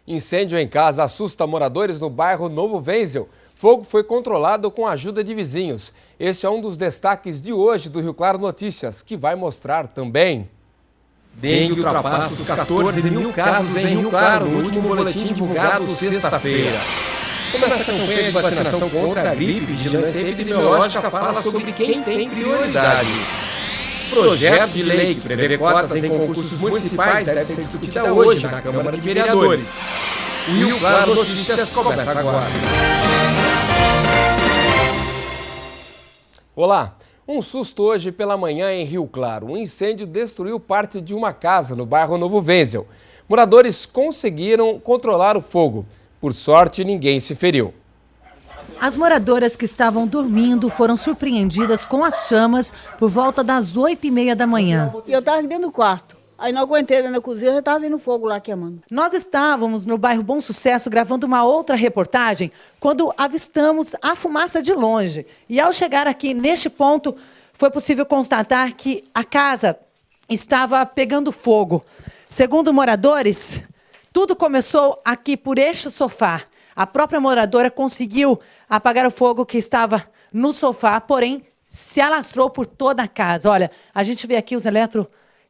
Incêndio em casa assusta moradores no bairro Novo Wenzel. Fogo foi controlado com a ajuda de vizinhos. Este é um dos destaques de hoje do Rio Claro Notícias, que vai mostrar também. Dengue ultrapassa os 14 mil casos em Rio Claro, no último boletim divulgado sexta-feira. Começa a campanha de vacinação contra a gripe, vigilância epidemiológica fala sobre quem tem prioridade. Projeto de lei que prevê cotas em concursos municipais deve ser discutida hoje na Câmara de Vereadores. O Rio Claro Notícias começa agora. Olá, um susto hoje pela manhã em Rio Claro. Um incêndio destruiu parte de uma casa no bairro Novo Wenzel. Moradores conseguiram controlar o fogo. Por sorte, ninguém se feriu. As moradoras que estavam dormindo foram surpreendidas com as chamas por volta das 8h30 da manhã. Eu estava dentro do quarto. Aí não aguentei dentro da cozinha, já estava vendo fogo lá queimando. Nós estávamos no bairro Bom Sucesso gravando uma outra reportagem quando avistamos a fumaça de longe. E ao chegar aqui neste ponto, foi possível constatar que a casa estava pegando fogo. Segundo moradores, tudo começou aqui por este sofá. A própria moradora conseguiu apagar o fogo que estava no sofá, porém se alastrou por toda a casa. Olha, a gente vê aqui os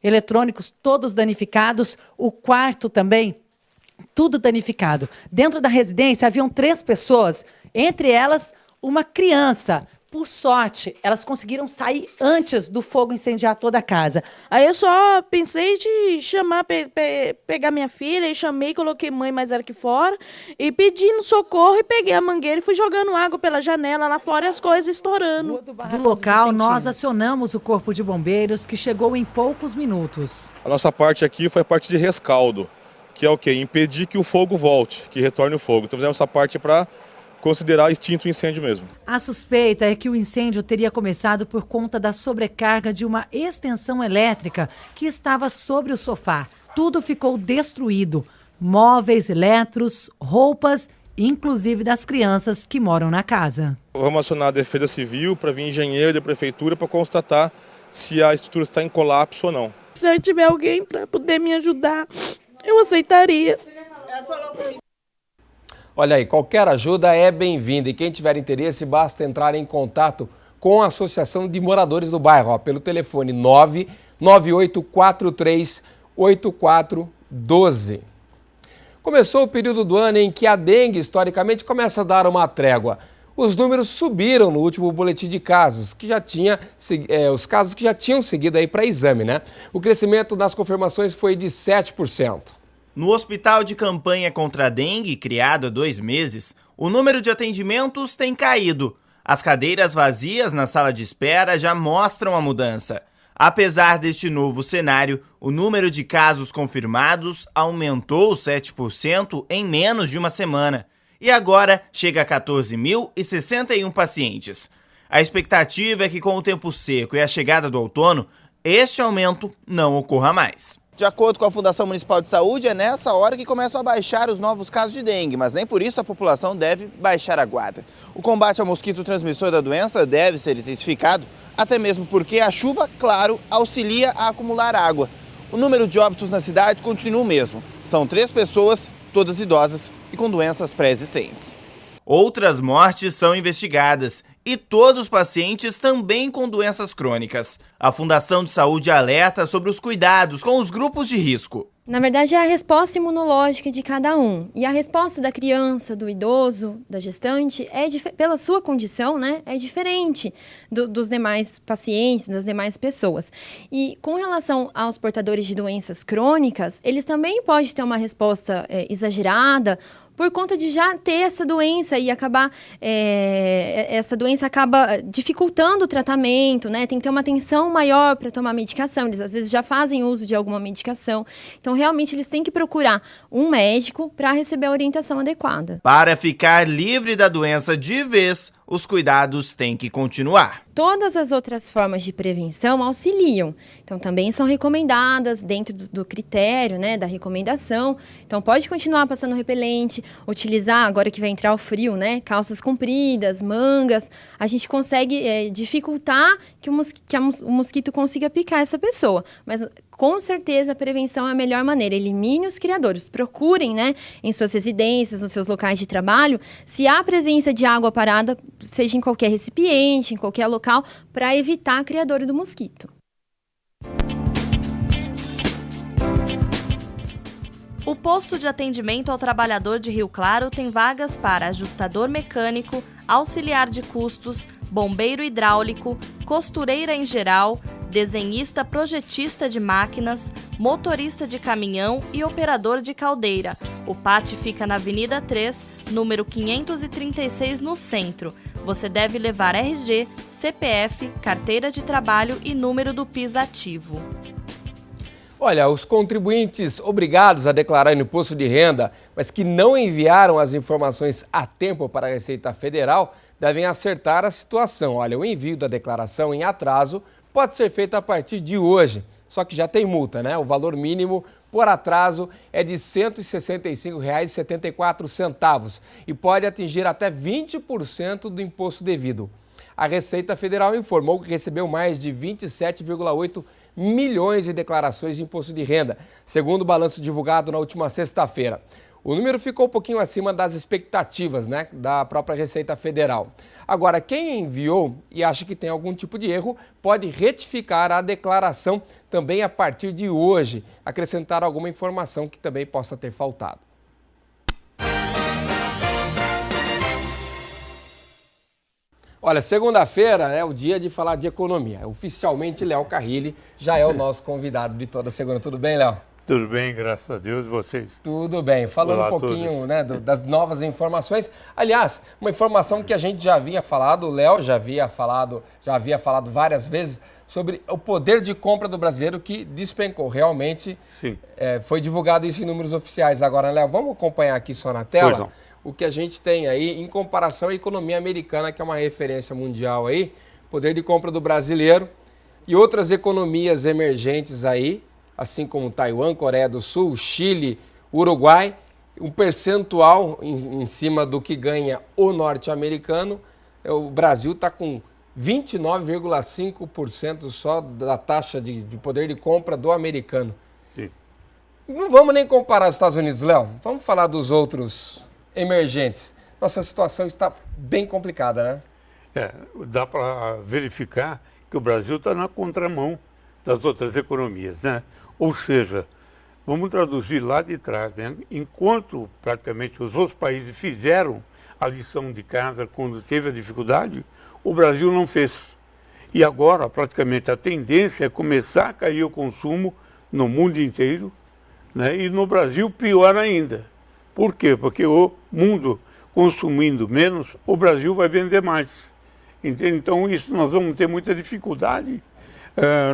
eletrônicos todos danificados, o quarto também, tudo danificado. Dentro da residência haviam 3 pessoas, entre elas uma criança. Por sorte, elas conseguiram sair antes do fogo incendiar toda a casa. Aí eu só pensei de chamar, pegar minha filha, e chamei, coloquei mãe, mas era aqui fora, e pedi no socorro, e peguei a mangueira e fui jogando água pela janela lá fora e as coisas estourando. Do local, nós acionamos o Corpo de Bombeiros, que chegou em poucos minutos. A nossa parte aqui foi a parte de rescaldo, que é o quê? Impedir que o fogo volte, que retorne o fogo. Então fizemos essa parte para considerar extinto o incêndio mesmo. A suspeita é que o incêndio teria começado por conta da sobrecarga de uma extensão elétrica que estava sobre o sofá. Tudo ficou destruído. Móveis, eletros, roupas, inclusive das crianças que moram na casa. Vamos acionar a Defesa Civil para vir engenheiro da prefeitura para constatar se a estrutura está em colapso ou não. Se tiver alguém para poder me ajudar, eu aceitaria. Olha aí, qualquer ajuda é bem-vinda e quem tiver interesse basta entrar em contato com a Associação de Moradores do Bairro, pelo telefone 998438412. Começou o período do ano em que a dengue, historicamente, começa a dar uma trégua. Os números subiram no último boletim de casos, os casos que já tinham seguido aí para exame, né? O crescimento das confirmações foi de 7%. No hospital de campanha contra a dengue, criado há 2 meses, o número de atendimentos tem caído. As cadeiras vazias na sala de espera já mostram a mudança. Apesar deste novo cenário, o número de casos confirmados aumentou 7% em menos de uma semana e agora chega a 14.061 pacientes. A expectativa é que com o tempo seco e a chegada do outono, este aumento não ocorra mais. De acordo com a Fundação Municipal de Saúde, é nessa hora que começam a baixar os novos casos de dengue, mas nem por isso a população deve baixar a guarda. O combate ao mosquito transmissor da doença deve ser intensificado, até mesmo porque a chuva, claro, auxilia a acumular água. O número de óbitos na cidade continua o mesmo. São 3 pessoas, todas idosas e com doenças pré-existentes. Outras mortes são investigadas e todos os pacientes também com doenças crônicas. A Fundação de Saúde alerta sobre os cuidados com os grupos de risco. Na verdade, é a resposta imunológica de cada um. E a resposta da criança, do idoso, da gestante, pela sua condição, né, é diferente dos demais pacientes, das demais pessoas. E com relação aos portadores de doenças crônicas, eles também podem ter uma resposta exagerada, por conta de já ter essa doença e essa doença acaba dificultando o tratamento, né? Tem que ter uma atenção maior para tomar medicação. Eles às vezes já fazem uso de alguma medicação. Então, realmente, eles têm que procurar um médico para receber a orientação adequada. Para ficar livre da doença de vez, os cuidados têm que continuar. Todas as outras formas de prevenção auxiliam. Então, também são recomendadas dentro do critério, né, da recomendação. Então, pode continuar passando repelente, utilizar, agora que vai entrar o frio, né, calças compridas, mangas. A gente consegue dificultar que o mosquito consiga picar essa pessoa. Mas com certeza a prevenção é a melhor maneira. Elimine os criadouros. Procurem, né, em suas residências, nos seus locais de trabalho, se há presença de água parada, seja em qualquer recipiente, em qualquer local, para evitar a criadouro do mosquito. O posto de atendimento ao trabalhador de Rio Claro tem vagas para ajustador mecânico, auxiliar de custos, bombeiro hidráulico, costureira em geral, desenhista projetista de máquinas, motorista de caminhão e operador de caldeira. O PAT fica na Avenida 3, número 536, no centro. Você deve levar RG, CPF, carteira de trabalho e número do PIS ativo. Olha, os contribuintes obrigados a declarar no imposto de renda, mas que não enviaram as informações a tempo para a Receita Federal, devem acertar a situação. Olha, o envio da declaração em atraso pode ser feito a partir de hoje, só que já tem multa, né? O valor mínimo por atraso é de R$ 165,74 e pode atingir até 20% do imposto devido. A Receita Federal informou que recebeu mais de 27,8 milhões de declarações de imposto de renda, segundo o balanço divulgado na última sexta-feira. O número ficou um pouquinho acima das expectativas, né, da própria Receita Federal. Agora, quem enviou e acha que tem algum tipo de erro, pode retificar a declaração também a partir de hoje, acrescentar alguma informação que também possa ter faltado. Olha, segunda-feira é o dia de falar de economia. Oficialmente, Léo Carrilli já é o nosso convidado de toda segunda. Tudo bem, Léo? Tudo bem, graças a Deus. E vocês? Tudo bem. Falando um pouquinho, né, das novas informações. Aliás, uma informação que a gente já havia falado, o Léo já havia falado várias vezes, sobre o poder de compra do brasileiro que despencou. Realmente, sim. Foi divulgado isso em números oficiais. Agora, Léo, vamos acompanhar aqui só na tela o que a gente tem aí em comparação à economia americana, que é uma referência mundial aí, poder de compra do brasileiro e outras economias emergentes aí, assim como Taiwan, Coreia do Sul, Chile, Uruguai, um percentual em cima do que ganha o norte-americano. O Brasil está com 29,5% só da taxa de poder de compra do americano. Sim. Não vamos nem comparar os Estados Unidos, Léo. Vamos falar dos outros emergentes. Nossa situação está bem complicada, né? Dá para verificar que o Brasil está na contramão das outras economias, né? Ou seja, vamos traduzir lá de trás, né? Enquanto praticamente os outros países fizeram a lição de casa quando teve a dificuldade, o Brasil não fez. E agora, praticamente, a tendência é começar a cair o consumo no mundo inteiro, né? E no Brasil, pior ainda. Por quê? Porque o mundo consumindo menos, o Brasil vai vender mais. Entende? Então, isso nós vamos ter muita dificuldade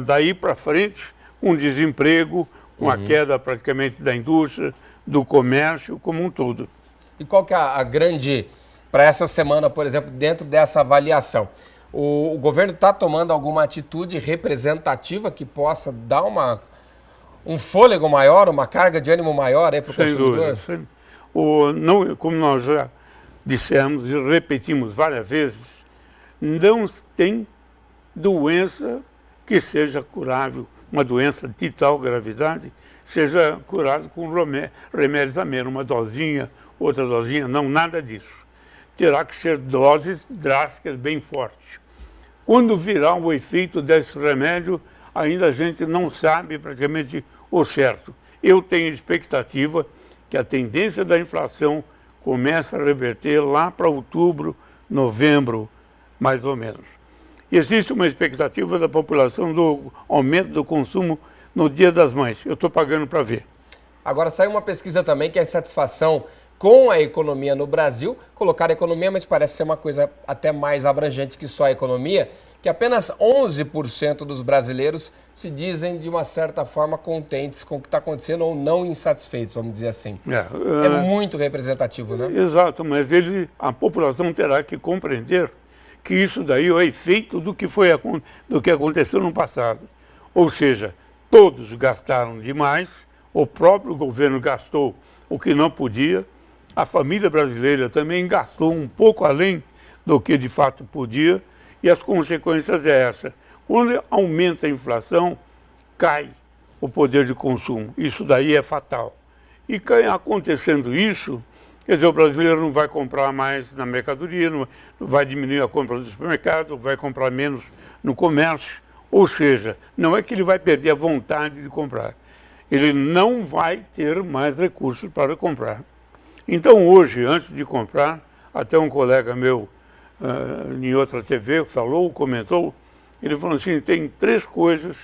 daí para frente, com desemprego, com a queda praticamente da indústria, do comércio como um todo. E qual que é a grande, para essa semana, por exemplo, dentro dessa avaliação? O governo está tomando alguma atitude representativa que possa dar um fôlego maior, uma carga de ânimo maior para o consumidor? Sem dúvida. Não, como nós já dissemos e repetimos várias vezes, não tem doença que seja curável, uma doença de tal gravidade, seja curada com remédios a menos, uma dosinha, outra dosinha, não, nada disso. Terá que ser doses drásticas, bem fortes. Quando virá o efeito desse remédio, ainda a gente não sabe praticamente o certo. Eu tenho expectativa que a tendência da inflação começa a reverter lá para outubro, novembro, mais ou menos. Existe uma expectativa da população do aumento do consumo no Dia das Mães. Eu estou pagando para ver. Agora, saiu uma pesquisa também que é insatisfação com a economia no Brasil. Colocar a economia, mas parece ser uma coisa até mais abrangente que só a economia, que apenas 11% dos brasileiros se dizem, de uma certa forma, contentes com o que está acontecendo ou não insatisfeitos, vamos dizer assim. É muito representativo, né? Exato, mas a população terá que compreender que isso daí é efeito do que aconteceu no passado. Ou seja, todos gastaram demais, o próprio governo gastou o que não podia, a família brasileira também gastou um pouco além do que de fato podia, e as consequências é essa. Quando aumenta a inflação, cai o poder de consumo. Isso daí é fatal. E acontecendo isso, quer dizer, o brasileiro não vai comprar mais na mercadoria, não vai diminuir a compra no supermercado, vai comprar menos no comércio. Ou seja, não é que ele vai perder a vontade de comprar. Ele não vai ter mais recursos para comprar. Então hoje, antes de comprar, até um colega meu em outra TV falou, comentou, ele falou assim, tem 3 coisas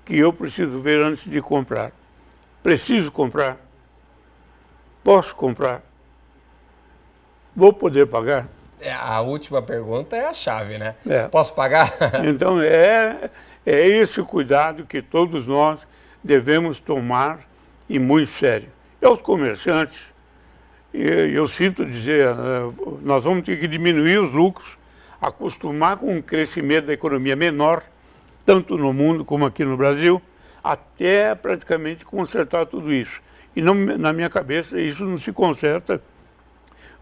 que eu preciso ver antes de comprar. Preciso comprar? Posso comprar? Vou poder pagar? A última pergunta é a chave, né? É. Posso pagar? Então é esse o cuidado que todos nós devemos tomar e muito sério. E aos comerciantes, eu sinto dizer, nós vamos ter que diminuir os lucros, acostumar com um crescimento da economia menor, tanto no mundo como aqui no Brasil, até praticamente consertar tudo isso. E não, na minha cabeça isso não se conserta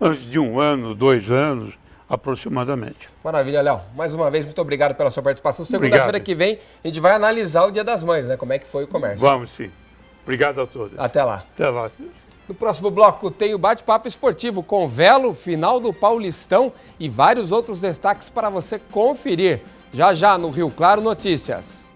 antes de 1 ano, 2 anos, aproximadamente. Maravilha, Léo. Mais uma vez, muito obrigado pela sua participação. Segunda-feira que vem, a gente vai analisar o Dia das Mães, né? Como é que foi o comércio. Vamos sim. Obrigado a todos. Até lá. Até lá. No próximo bloco tem o bate-papo esportivo com Velo, final do Paulistão e vários outros destaques para você conferir. Já já no Rio Claro Notícias.